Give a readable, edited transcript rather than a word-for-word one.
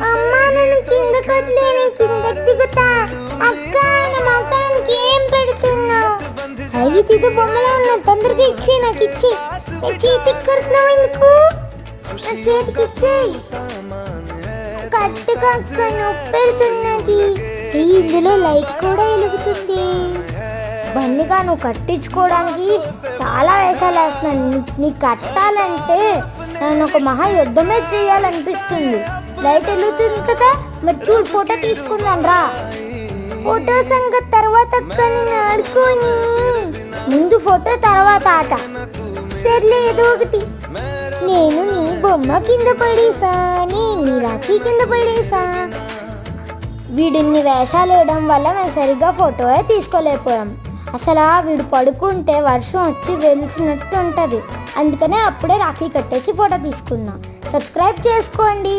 అమ్మా నన్ను కింద కదిలేని కిందకి దిగుతా. అక్క ఆయన మకానికి ఏం పెడుతున్నావు? అయ్యి ఇది బొమ్మలా ఉన్నా, తొందరగా ఇచ్చే, నాకు ఇచ్చే. నీ చేతికి కొడుతున్నావు ఎందుకు? నా చేతికి ఇచ్చేయి. కట్టుగా అక్క, నొప్పి పెడుతున్నది. ఇందులో లైట్ కూడా వెలుగుతుంది. బండిగా నువ్వు కట్టించుకోవడానికి చాలా వేషాలు వేస్తున్నాను. నీకు కట్టాలంటే నేను ఒక మహా యుద్ధమే చేయాలనిపిస్తుంది. లైట్ వెలుగుతుంది కదా, మరి చూడు ఫోటో తీసుకుందాం రా. ఫోటో సంగతి తర్వాత అక్క, నిన్ను ఆడుకోని. ముందు ఫోటో తర్వాత ఆట. సర్లే ఏదో ఒకటి. నేను నీ బొమ్మ కింద పడేసా, నేను నీ రాఖీ కింద పడేసా. వీడిన్ని వేషాలు వేయడం వల్ల మేము సరిగ్గా ఫోటోయే తీసుకోలేకపోయాం. అసలు వీడు పడుకుంటే వర్షం వచ్చి వెలిసినట్టు ఉంటుంది. అందుకనే అప్పుడే రాఖీ కట్టేసి ఫోటో తీసుకున్నా. సబ్స్క్రైబ్ చేసుకోండి.